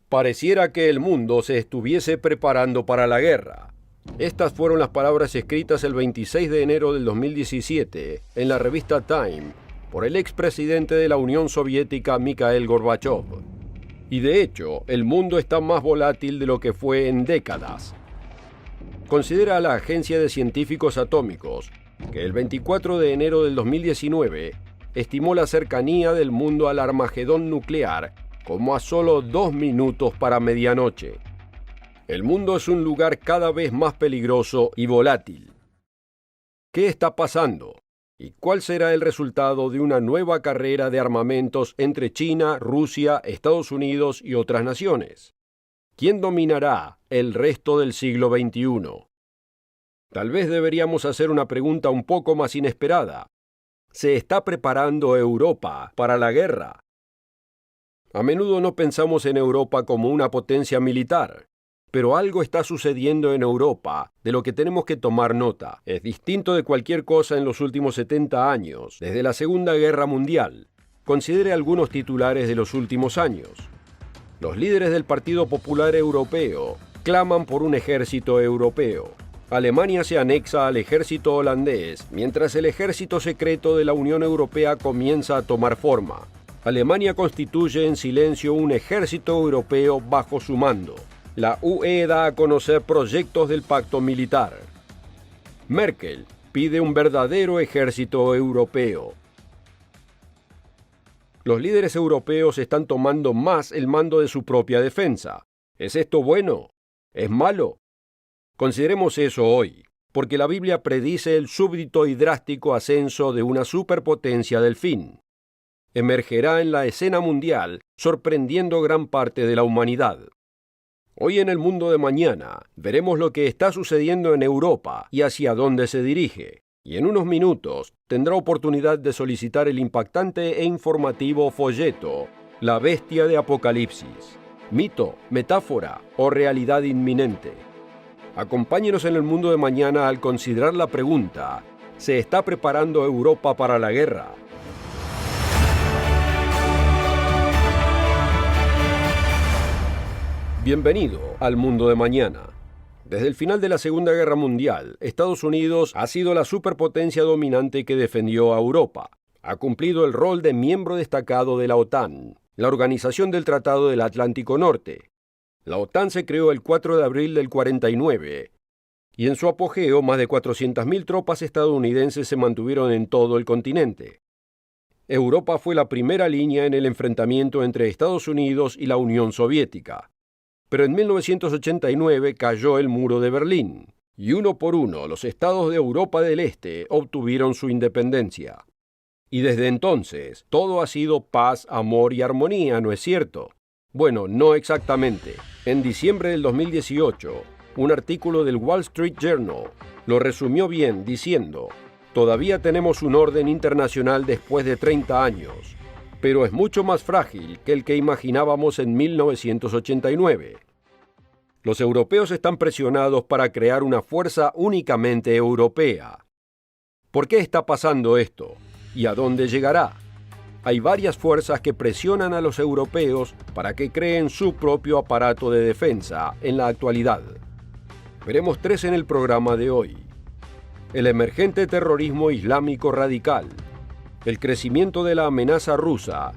Pareciera que el mundo se estuviese preparando para la guerra. Estas fueron las palabras escritas el 26 de enero del 2017 en la revista Time por el expresidente de la Unión Soviética, Mikhail Gorbachev. Y de hecho, el mundo está más volátil de lo que fue en décadas. Considera a la Agencia de Científicos Atómicos que el 24 de enero del 2019 estimó la cercanía del mundo al Armagedón nuclear como a solo 2 minutos para medianoche. El mundo es un lugar cada vez más peligroso y volátil. ¿Qué está pasando? ¿Y cuál será el resultado de una nueva carrera de armamentos entre China, Rusia, Estados Unidos y otras naciones? ¿Quién dominará el resto del siglo XXI? Tal vez deberíamos hacer una pregunta un poco más inesperada. ¿Se está preparando Europa para la guerra? A menudo no pensamos en Europa como una potencia militar, pero algo está sucediendo en Europa de lo que tenemos que tomar nota. Es distinto de cualquier cosa en los últimos 70 años, desde la Segunda Guerra Mundial. Considere algunos titulares de los últimos años. Los líderes del Partido Popular Europeo claman por un ejército europeo. Alemania se anexa al ejército holandés, mientras el ejército secreto de la Unión Europea comienza a tomar forma. Alemania constituye en silencio un ejército europeo bajo su mando. La UE da a conocer proyectos del pacto militar. Merkel pide un verdadero ejército europeo. Los líderes europeos están tomando más el mando de su propia defensa. ¿Es esto bueno? ¿Es malo? Consideremos eso hoy, porque la Biblia predice el súbdito y drástico ascenso de una superpotencia del fin. Emergerá en la escena mundial, sorprendiendo gran parte de la humanidad. Hoy en el mundo de mañana, veremos lo que está sucediendo en Europa y hacia dónde se dirige. Y en unos minutos tendrá oportunidad de solicitar el impactante e informativo folleto La Bestia de Apocalipsis. Mito, metáfora o realidad inminente. Acompáñenos en el mundo de mañana al considerar la pregunta: ¿se está preparando Europa para la guerra? Bienvenido al mundo de mañana. Desde el final de la Segunda Guerra Mundial, Estados Unidos ha sido la superpotencia dominante que defendió a Europa. Ha cumplido el rol de miembro destacado de la OTAN, la Organización del Tratado del Atlántico Norte. La OTAN se creó el 4 de abril del 49, y en su apogeo más de 400.000 tropas estadounidenses se mantuvieron en todo el continente. Europa fue la primera línea en el enfrentamiento entre Estados Unidos y la Unión Soviética. Pero en 1989 cayó el muro de Berlín, y uno por uno los estados de Europa del Este obtuvieron su independencia. Y desde entonces, todo ha sido paz, amor y armonía, ¿no es cierto? Bueno, no exactamente. En diciembre del 2018, un artículo del Wall Street Journal lo resumió bien diciendo: todavía tenemos un orden internacional después de 30 años, pero es mucho más frágil que el que imaginábamos en 1989. Los europeos están presionados para crear una fuerza únicamente europea. ¿Por qué está pasando esto? ¿Y a dónde llegará? Hay varias fuerzas que presionan a los europeos para que creen su propio aparato de defensa en la actualidad. Veremos 3 en el programa de hoy: el emergente terrorismo islámico radical, el crecimiento de la amenaza rusa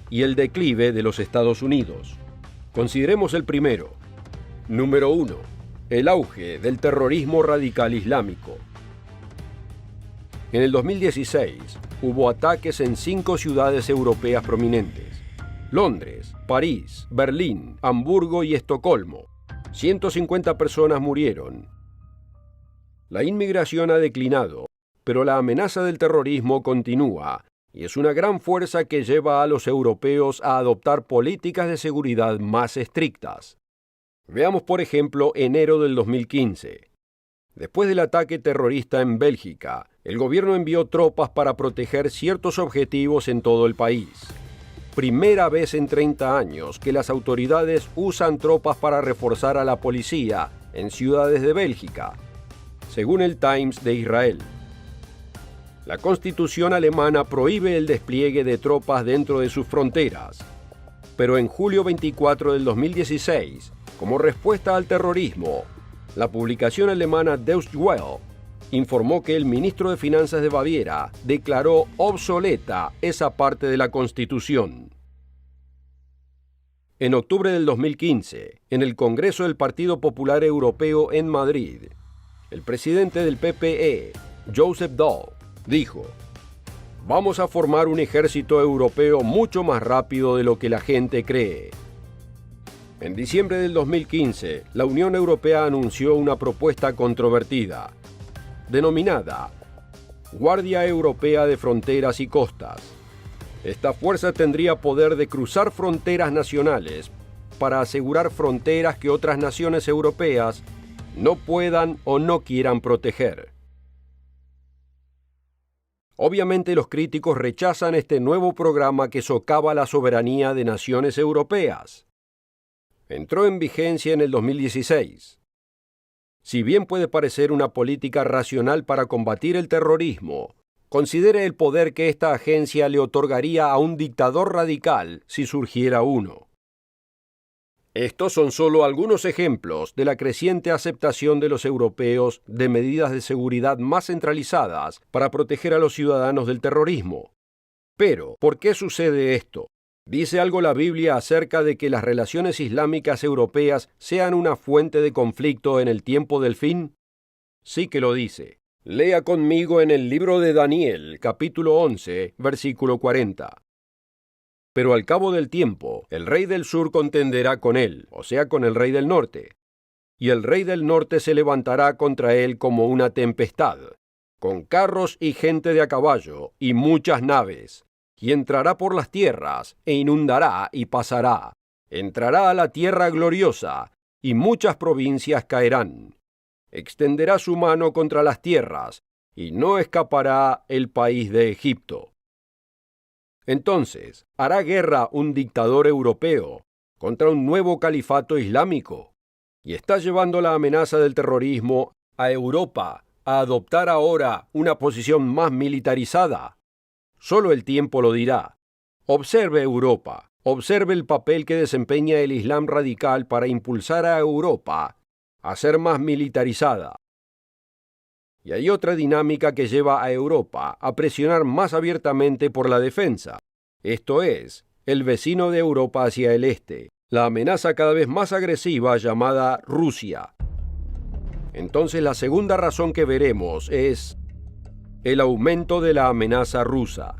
y el declive de los Estados Unidos. Consideremos el primero. Número 1. El auge del terrorismo radical islámico. En el 2016 hubo ataques en 5 ciudades europeas prominentes: Londres, París, Berlín, Hamburgo y Estocolmo. 150 personas murieron. La inmigración ha declinado, pero la amenaza del terrorismo continúa, y es una gran fuerza que lleva a los europeos a adoptar políticas de seguridad más estrictas. Veamos, por ejemplo, enero del 2015. Después del ataque terrorista en Bélgica, el gobierno envió tropas para proteger ciertos objetivos en todo el país. Primera vez en 30 años que las autoridades usan tropas para reforzar a la policía en ciudades de Bélgica, según el Times de Israel. La Constitución alemana prohíbe el despliegue de tropas dentro de sus fronteras. Pero en julio 24 del 2016, como respuesta al terrorismo, la publicación alemana Deutsche Welle informó que el ministro de Finanzas de Baviera declaró obsoleta esa parte de la Constitución. En octubre del 2015, en el Congreso del Partido Popular Europeo en Madrid, el presidente del PPE, Joseph Daul, dijo: «Vamos a formar un ejército europeo mucho más rápido de lo que la gente cree». En diciembre del 2015, la Unión Europea anunció una propuesta controvertida, denominada Guardia Europea de Fronteras y Costas. Esta fuerza tendría poder de cruzar fronteras nacionales para asegurar fronteras que otras naciones europeas no puedan o no quieran proteger. Obviamente los críticos rechazan este nuevo programa que socava la soberanía de naciones europeas. Entró en vigencia en el 2016. Si bien puede parecer una política racional para combatir el terrorismo, considere el poder que esta agencia le otorgaría a un dictador radical si surgiera uno. Estos son solo algunos ejemplos de la creciente aceptación de los europeos de medidas de seguridad más centralizadas para proteger a los ciudadanos del terrorismo. Pero, ¿por qué sucede esto? ¿Dice algo la Biblia acerca de que las relaciones islámicas europeas sean una fuente de conflicto en el tiempo del fin? Sí que lo dice. Lea conmigo en el libro de Daniel, capítulo 11, versículo 40. Pero al cabo del tiempo, el rey del sur contenderá con él, o sea, con el rey del norte. Y el rey del norte se levantará contra él como una tempestad, con carros y gente de a caballo, y muchas naves. Y entrará por las tierras, e inundará y pasará. Entrará a la tierra gloriosa, y muchas provincias caerán. Extenderá su mano contra las tierras, y no escapará el país de Egipto. Entonces, ¿hará guerra un dictador europeo contra un nuevo califato islámico? Y está llevando la amenaza del terrorismo a Europa a adoptar ahora una posición más militarizada. Solo el tiempo lo dirá. Observe Europa, observe el papel que desempeña el Islam radical para impulsar a Europa a ser más militarizada. Y hay otra dinámica que lleva a Europa a presionar más abiertamente por la defensa. Esto es, el vecino de Europa hacia el este, la amenaza cada vez más agresiva llamada Rusia. Entonces la segunda razón que veremos es el aumento de la amenaza rusa.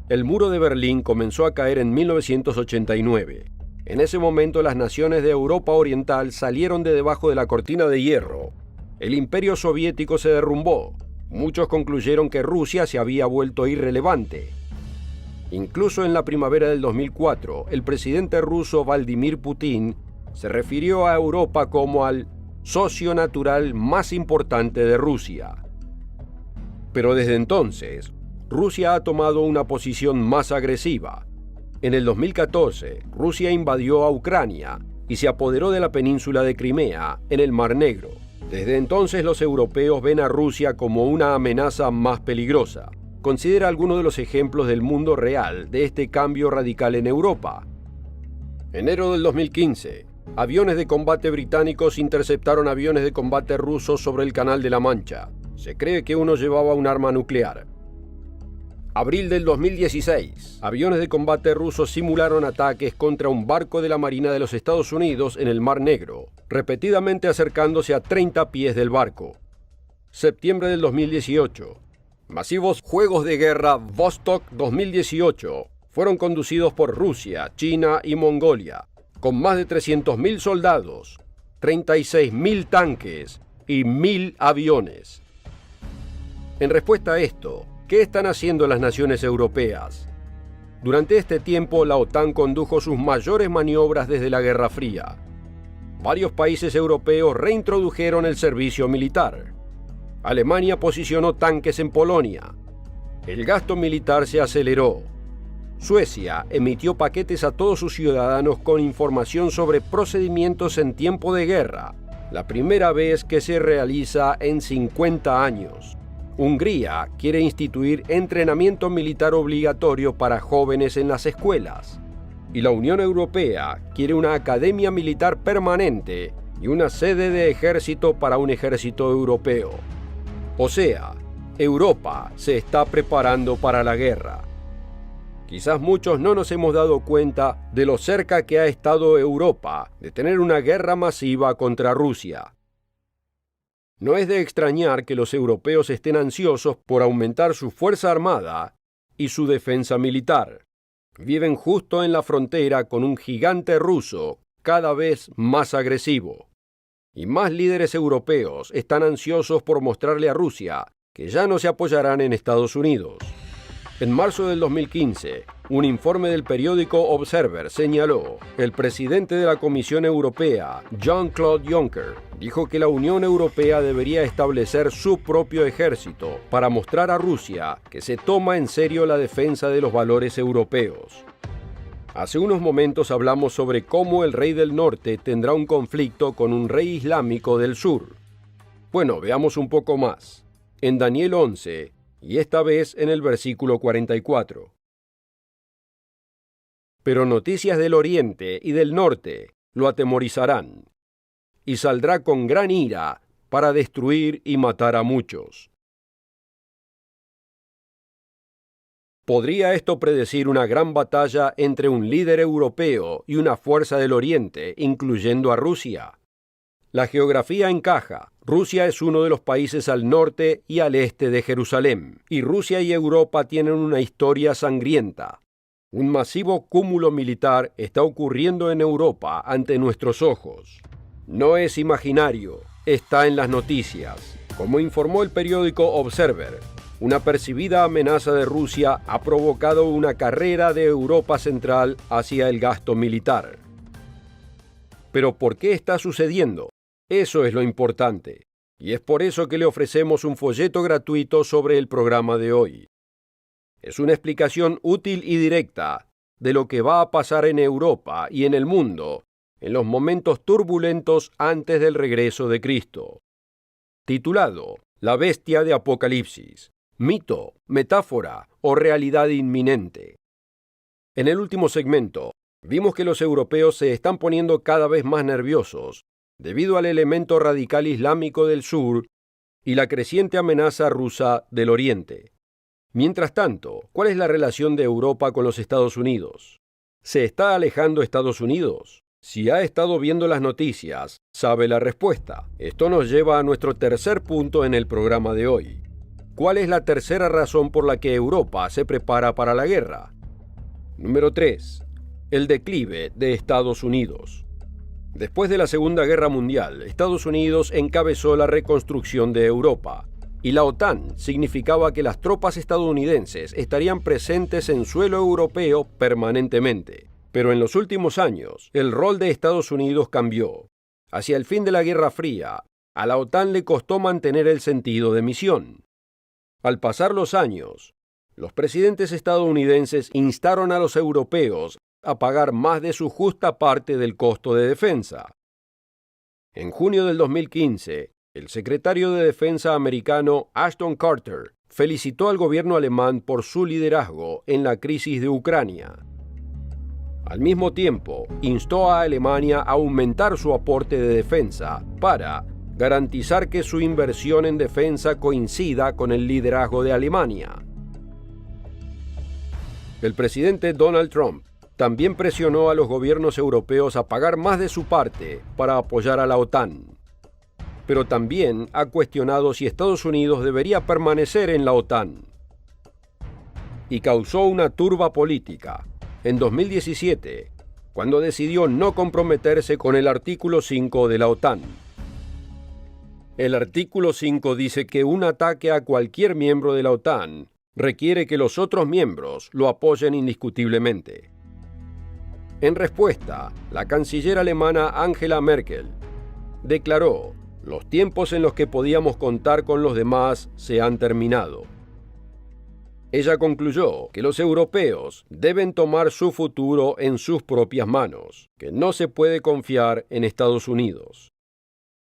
El muro de Berlín comenzó a caer en 1989. En ese momento las naciones de Europa Oriental salieron de debajo de la cortina de hierro. El imperio soviético se derrumbó. Muchos concluyeron que Rusia se había vuelto irrelevante. Incluso en la primavera del 2004, el presidente ruso Vladimir Putin se refirió a Europa como al socio natural más importante de Rusia. Pero desde entonces, Rusia ha tomado una posición más agresiva. En el 2014, Rusia invadió a Ucrania y se apoderó de la península de Crimea, en el Mar Negro. Desde entonces los europeos ven a Rusia como una amenaza más peligrosa. Considera algunos de los ejemplos del mundo real de este cambio radical en Europa. Enero del 2015, aviones de combate británicos interceptaron aviones de combate rusos sobre el Canal de la Mancha. Se cree que uno llevaba un arma nuclear. Abril del 2016, aviones de combate rusos simularon ataques contra un barco de la Marina de los Estados Unidos en el Mar Negro, repetidamente acercándose a 30 pies del barco. Septiembre del 2018, masivos juegos de guerra Vostok 2018 fueron conducidos por Rusia, China y Mongolia, con más de 300.000 soldados, 36.000 tanques y 1.000 aviones. En respuesta a esto, ¿qué están haciendo las naciones europeas? Durante este tiempo, la OTAN condujo sus mayores maniobras desde la Guerra Fría. Varios países europeos reintrodujeron el servicio militar. Alemania posicionó tanques en Polonia. El gasto militar se aceleró. Suecia emitió paquetes a todos sus ciudadanos con información sobre procedimientos en tiempo de guerra, la primera vez que se realiza en 50 años. Hungría quiere instituir entrenamiento militar obligatorio para jóvenes en las escuelas. Y la Unión Europea quiere una academia militar permanente y una sede de ejército para un ejército europeo. O sea, Europa se está preparando para la guerra. Quizás muchos no nos hemos dado cuenta de lo cerca que ha estado Europa de tener una guerra masiva contra Rusia. No es de extrañar que los europeos estén ansiosos por aumentar su fuerza armada y su defensa militar. Viven justo en la frontera con un gigante ruso cada vez más agresivo. Y más líderes europeos están ansiosos por mostrarle a Rusia que ya no se apoyarán en Estados Unidos. En marzo del 2015, un informe del periódico Observer señaló que el presidente de la Comisión Europea, Jean-Claude Juncker, dijo que la Unión Europea debería establecer su propio ejército para mostrar a Rusia que se toma en serio la defensa de los valores europeos. Hace unos momentos hablamos sobre cómo el rey del norte tendrá un conflicto con un rey islámico del sur. Bueno, veamos un poco más. En Daniel 11, y esta vez en el versículo 44. Pero noticias del oriente y del norte lo atemorizarán, y saldrá con gran ira para destruir y matar a muchos. ¿Podría esto predecir una gran batalla entre un líder europeo y una fuerza del oriente, incluyendo a Rusia? La geografía encaja. Rusia es uno de los países al norte y al este de Jerusalén, y Rusia y Europa tienen una historia sangrienta. Un masivo cúmulo militar está ocurriendo en Europa ante nuestros ojos. No es imaginario, está en las noticias. Como informó el periódico Observer, una percibida amenaza de Rusia ha provocado una carrera de Europa Central hacia el gasto militar. Pero ¿por qué está sucediendo? Eso es lo importante, y es por eso que le ofrecemos un folleto gratuito sobre el programa de hoy. Es una explicación útil y directa de lo que va a pasar en Europa y en el mundo en los momentos turbulentos antes del regreso de Cristo. Titulado La bestia de Apocalipsis, mito, metáfora o realidad inminente. En el último segmento, vimos que los europeos se están poniendo cada vez más nerviosos debido al elemento radical islámico del sur y la creciente amenaza rusa del oriente. Mientras tanto, ¿cuál es la relación de Europa con los Estados Unidos? ¿Se está alejando Estados Unidos? Si ha estado viendo las noticias, sabe la respuesta. Esto nos lleva a nuestro tercer punto en el programa de hoy. ¿Cuál es la tercera razón por la que Europa se prepara para la guerra? Número 3. El declive de Estados Unidos. Después de la Segunda Guerra Mundial, Estados Unidos encabezó la reconstrucción de Europa, y la OTAN significaba que las tropas estadounidenses estarían presentes en suelo europeo permanentemente. Pero en los últimos años, el rol de Estados Unidos cambió. Hacia el fin de la Guerra Fría, a la OTAN le costó mantener el sentido de misión. Al pasar los años, los presidentes estadounidenses instaron a los europeos a pagar más de su justa parte del costo de defensa. En junio del 2015, el secretario de Defensa americano Ashton Carter felicitó al gobierno alemán por su liderazgo en la crisis de Ucrania. Al mismo tiempo, instó a Alemania a aumentar su aporte de defensa para garantizar que su inversión en defensa coincida con el liderazgo de Alemania. El presidente Donald Trump también presionó a los gobiernos europeos a pagar más de su parte para apoyar a la OTAN. Pero también ha cuestionado si Estados Unidos debería permanecer en la OTAN. Y causó una turba política en 2017, cuando decidió no comprometerse con el artículo 5 de la OTAN. El artículo 5 dice que un ataque a cualquier miembro de la OTAN requiere que los otros miembros lo apoyen indiscutiblemente. En respuesta, la canciller alemana Angela Merkel declaró: "Los tiempos en los que podíamos contar con los demás se han terminado". Ella concluyó que los europeos deben tomar su futuro en sus propias manos, que no se puede confiar en Estados Unidos.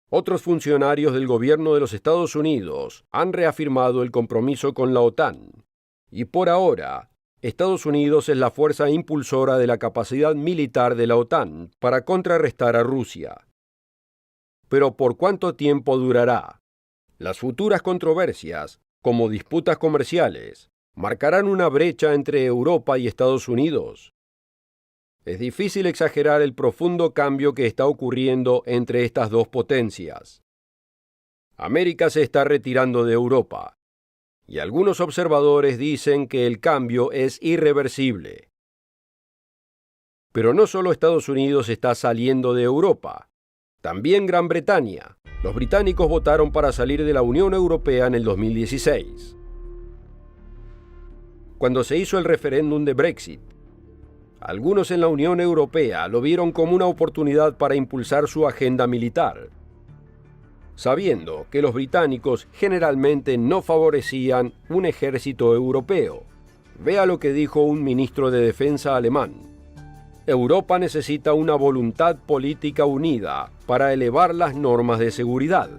Otros funcionarios del gobierno de los Estados Unidos han reafirmado el compromiso con la OTAN. Y por ahora, Estados Unidos es la fuerza impulsora de la capacidad militar de la OTAN para contrarrestar a Rusia. Pero ¿por cuánto tiempo durará? Las futuras controversias, como disputas comerciales, ¿marcarán una brecha entre Europa y Estados Unidos? Es difícil exagerar el profundo cambio que está ocurriendo entre estas dos potencias. América se está retirando de Europa, y algunos observadores dicen que el cambio es irreversible. Pero no solo Estados Unidos está saliendo de Europa, también Gran Bretaña. Los británicos votaron para salir de la Unión Europea en el 2016. Cuando se hizo el referéndum de Brexit, algunos en la Unión Europea lo vieron como una oportunidad para impulsar su agenda militar, sabiendo que los británicos generalmente no favorecían un ejército europeo. Vea lo que dijo un ministro de Defensa alemán. Europa necesita una voluntad política unida para elevar las normas de seguridad.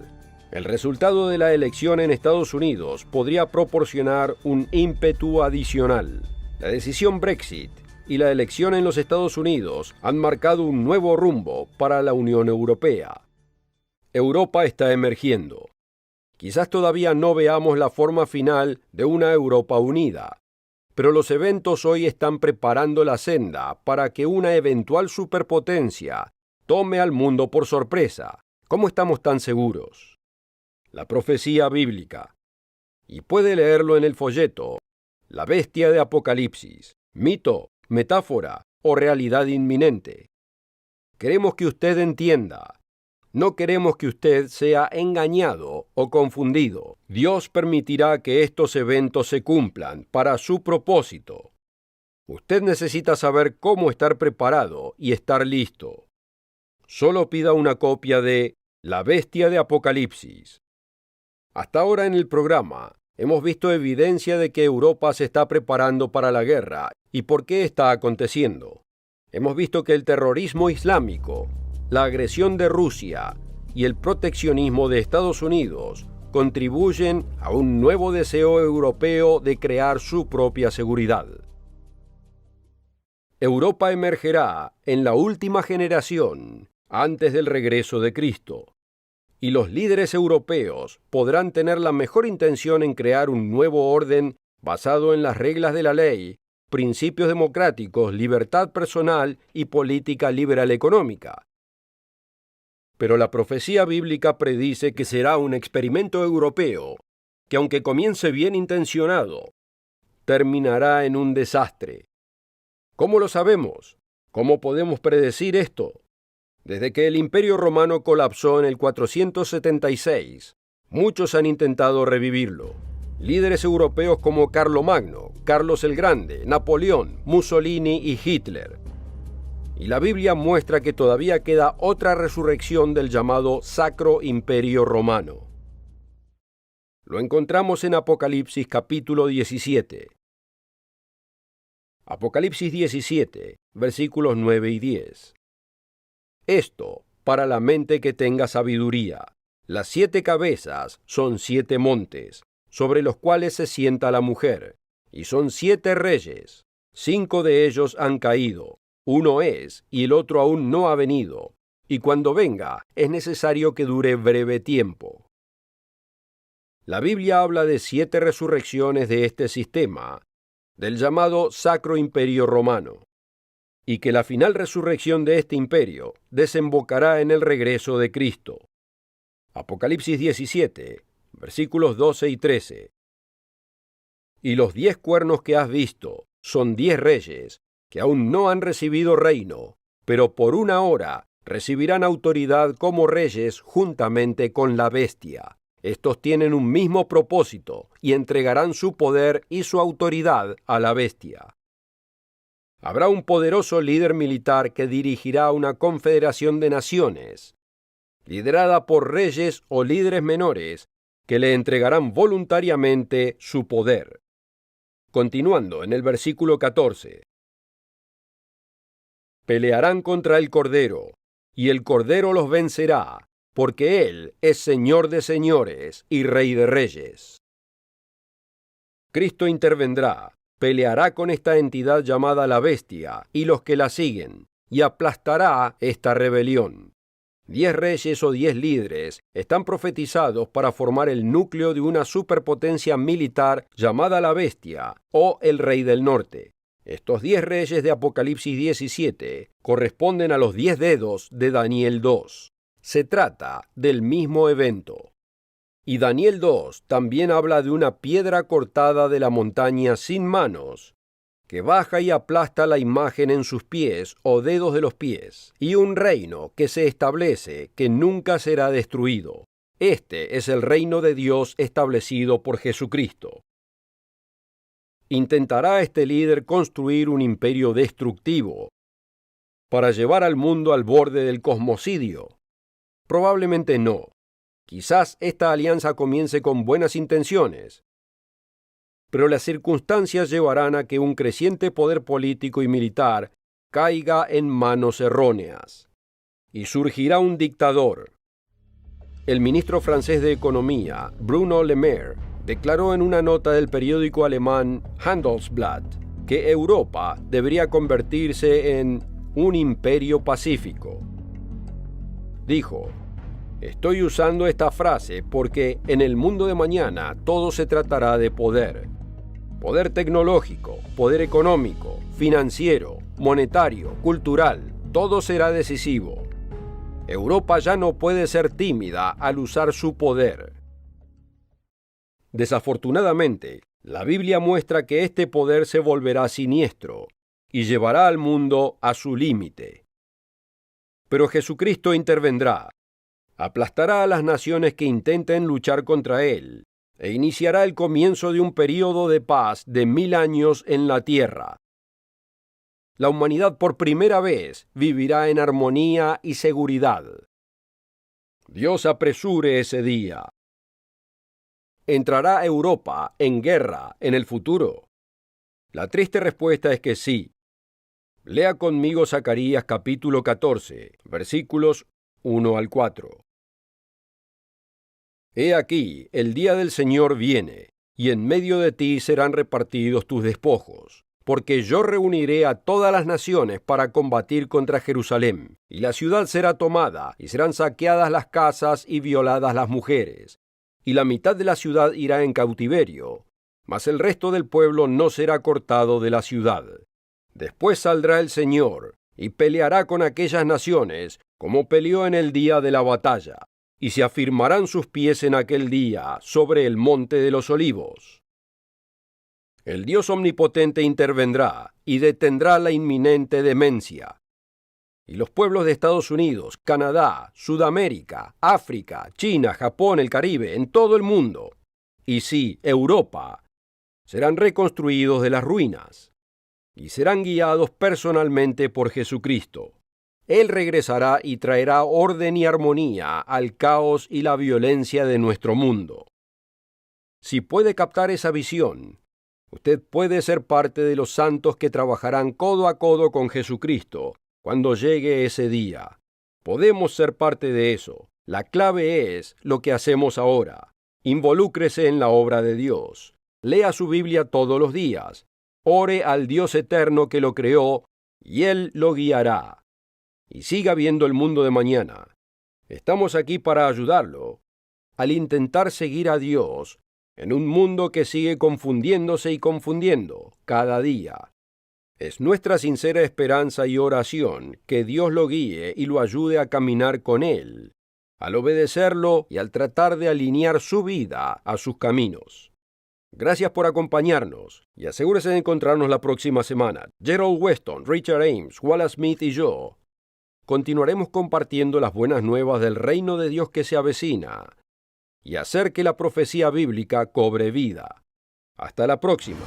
El resultado de la elección en Estados Unidos podría proporcionar un ímpetu adicional. La decisión Brexit y la elección en los Estados Unidos han marcado un nuevo rumbo para la Unión Europea. Europa está emergiendo. Quizás todavía no veamos la forma final de una Europa unida, pero los eventos hoy están preparando la senda para que una eventual superpotencia tome al mundo por sorpresa. ¿Cómo estamos tan seguros? La profecía bíblica. Y puede leerlo en el folleto. La bestia de Apocalipsis. Mito, metáfora o realidad inminente. Queremos que usted entienda. No queremos que usted sea engañado o confundido. Dios permitirá que estos eventos se cumplan para su propósito. Usted necesita saber cómo estar preparado y estar listo. Solo pida una copia de La bestia de Apocalipsis. Hasta ahora en el programa hemos visto evidencia de que Europa se está preparando para la guerra y por qué está aconteciendo. Hemos visto que el terrorismo islámico, la agresión de Rusia y el proteccionismo de Estados Unidos contribuyen a un nuevo deseo europeo de crear su propia seguridad. Europa emergerá en la última generación, antes del regreso de Cristo, y los líderes europeos podrán tener la mejor intención en crear un nuevo orden basado en las reglas de la ley, principios democráticos, libertad personal y política liberal económica. Pero la profecía bíblica predice que será un experimento europeo que, aunque comience bien intencionado, terminará en un desastre. ¿Cómo lo sabemos? ¿Cómo podemos predecir esto? Desde que el Imperio Romano colapsó en el 476, muchos han intentado revivirlo. Líderes europeos como Carlomagno, Carlos el Grande, Napoleón, Mussolini y Hitler. Y la Biblia muestra que todavía queda otra resurrección del llamado Sacro Imperio Romano. Lo encontramos en Apocalipsis capítulo 17. Apocalipsis 17, versículos 9 y 10. Esto, para la mente que tenga sabiduría. Las 7 cabezas son 7 montes, sobre los cuales se sienta la mujer, y son 7 reyes. 5 de ellos han caído, uno es, y el otro aún no ha venido, y cuando venga es necesario que dure breve tiempo. La Biblia habla de 7 resurrecciones de este sistema, del llamado Sacro Imperio Romano, y que la final resurrección de este imperio desembocará en el regreso de Cristo. Apocalipsis 17, versículos 12 y 13. Y los 10 cuernos que has visto son 10 reyes, que aún no han recibido reino, pero por una hora recibirán autoridad como reyes juntamente con la bestia. Estos tienen un mismo propósito y entregarán su poder y su autoridad a la bestia. Habrá un poderoso líder militar que dirigirá una confederación de naciones, liderada por reyes o líderes menores, que le entregarán voluntariamente su poder. Continuando en el versículo 14. Pelearán contra el Cordero, y el Cordero los vencerá, porque Él es Señor de señores y Rey de reyes. Cristo intervendrá, peleará con esta entidad llamada la bestia y los que la siguen, y aplastará esta rebelión. 10 reyes o 10 líderes están profetizados para formar el núcleo de una superpotencia militar llamada la bestia o el Rey del Norte. Estos 10 reyes de Apocalipsis 17 corresponden a los 10 dedos de Daniel 2. Se trata del mismo evento. Y Daniel 2 también habla de una piedra cortada de la montaña sin manos, que baja y aplasta la imagen en sus pies o dedos de los pies, y un reino que se establece que nunca será destruido. Este es el reino de Dios establecido por Jesucristo. ¿Intentará este líder construir un imperio destructivo para llevar al mundo al borde del cosmocidio? Probablemente no. Quizás esta alianza comience con buenas intenciones, pero las circunstancias llevarán a que un creciente poder político y militar caiga en manos erróneas, y surgirá un dictador. El ministro francés de Economía, Bruno Le Maire, declaró en una nota del periódico alemán Handelsblatt que Europa debería convertirse en un imperio pacífico. Dijo: estoy usando esta frase porque en el mundo de mañana todo se tratará de poder. Poder tecnológico, poder económico, financiero, monetario, cultural, todo será decisivo. Europa ya no puede ser tímida al usar su poder. Desafortunadamente, la Biblia muestra que este poder se volverá siniestro y llevará al mundo a su límite. Pero Jesucristo intervendrá. Aplastará a las naciones que intenten luchar contra él, e iniciará el comienzo de un período de paz de 1000 años en la tierra. La humanidad por primera vez vivirá en armonía y seguridad. Dios apresure ese día. ¿Entrará Europa en guerra en el futuro? La triste respuesta es que sí. Lea conmigo Zacarías capítulo 14, versículos 1 al 4. He aquí, el día del Señor viene, y en medio de ti serán repartidos tus despojos, porque yo reuniré a todas las naciones para combatir contra Jerusalén, y la ciudad será tomada, y serán saqueadas las casas y violadas las mujeres, y la mitad de la ciudad irá en cautiverio, mas el resto del pueblo no será cortado de la ciudad. Después saldrá el Señor, y peleará con aquellas naciones, como peleó en el día de la batalla, y se afirmarán sus pies en aquel día sobre el monte de los olivos. El Dios omnipotente intervendrá y detendrá la inminente demencia. Y los pueblos de Estados Unidos, Canadá, Sudamérica, África, China, Japón, el Caribe, en todo el mundo, y sí, Europa, serán reconstruidos de las ruinas y serán guiados personalmente por Jesucristo. Él regresará y traerá orden y armonía al caos y la violencia de nuestro mundo. Si puede captar esa visión, usted puede ser parte de los santos que trabajarán codo a codo con Jesucristo cuando llegue ese día. Podemos ser parte de eso. La clave es lo que hacemos ahora. Involúcrese en la obra de Dios. Lea su Biblia todos los días. Ore al Dios eterno que lo creó y Él lo guiará. Y siga viendo el mundo de mañana. Estamos aquí para ayudarlo al intentar seguir a Dios en un mundo que sigue confundiéndose y confundiendo cada día. Es nuestra sincera esperanza y oración que Dios lo guíe y lo ayude a caminar con Él, al obedecerlo y al tratar de alinear su vida a sus caminos. Gracias por acompañarnos y asegúrese de encontrarnos la próxima semana. Gerald Weston, Richard Ames, Wallace Smith y yo continuaremos compartiendo las buenas nuevas del reino de Dios que se avecina y hacer que la profecía bíblica cobre vida. Hasta la próxima.